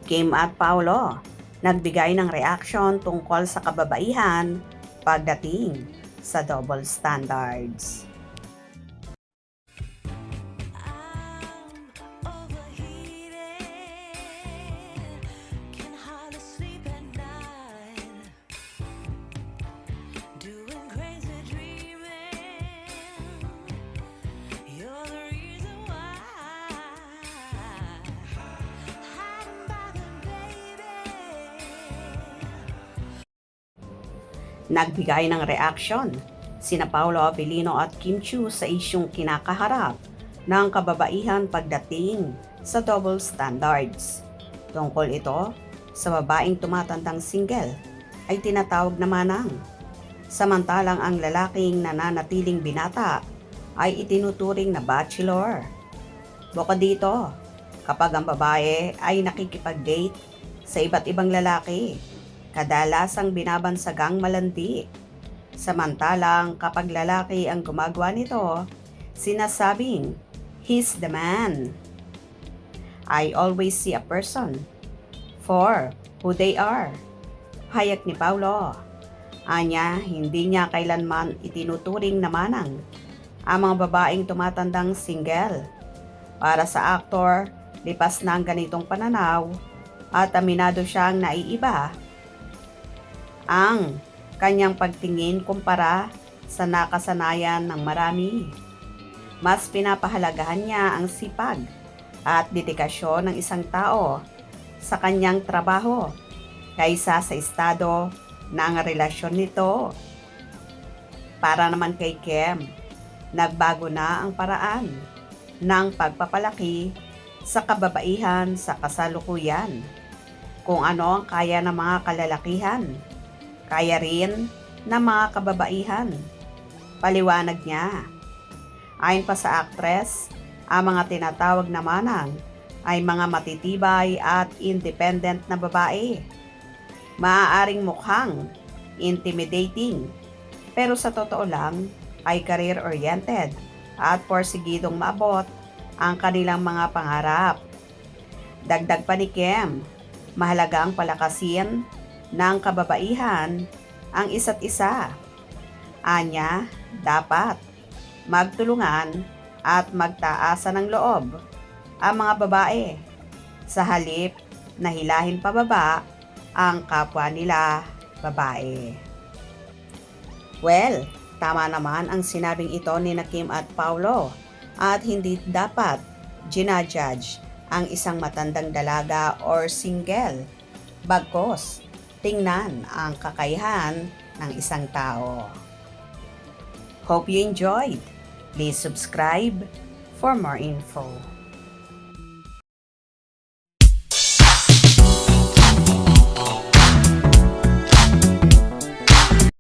Kim at Paolo nagbigay ng reaksyon tungkol sa kababaihan pagdating sa double standards. Nagbigay ng reaksyon sina Paolo Avellino at Kim Chiu sa isyung kinakaharap ng kababaihan pagdating sa double standards. Tungkol ito sa babaeng tumatandang single ay tinatawag na manang, samantalang ang lalaking nananatiling binata ay itinuturing na bachelor. Bukod dito, kapag ang babae ay nakikipag-date sa iba't ibang lalaki, kadalasang binabansagang malandi. Samantalang kapag lalaki ang gumagawa nito, sinasabing, "He's the man." I always see a person for who they are. Hayag ni Paulo. Anya, hindi niya kailanman itinuturing na manang ang mga babaeng tumatandang single. Para sa aktor, lipas na ang ganitong pananaw at aminado siyang naiiba ang kanyang pagtingin kumpara sa nakasanayan ng marami. Mas pinapahalagahan niya ang sipag at dedikasyon ng isang tao sa kanyang trabaho kaysa sa estado ng relasyon nito. Para naman kay Kim, nagbago na ang paraan ng pagpapalaki sa kababaihan sa kasalukuyan. Kung ano ang kaya ng mga kalalakihan, kaya rin ng mga kababaihan. Paliwanag niya. Ayon pa sa actress, ang mga tinatawag na manang ay mga matitibay at independent na babae. Maaaring mukhang intimidating, pero sa totoo lang ay career-oriented at porsigidong maabot ang kanilang mga pangarap. Dagdag pa ni Kim, mahalaga ang palakasin ng kababaihan ang isa't isa. Anya, dapat magtulungan at magtaasa ng loob ang mga babae sa halip na hilahin pababa ang kapwa nila babae. Well, tama naman ang sinabing ito ni Kim at Paulo at hindi dapat ginajudge ang isang matandang dalaga or single. Bagkus, tingnan ang kakayahan ng isang tao. Hope you enjoyed. Please subscribe for more info.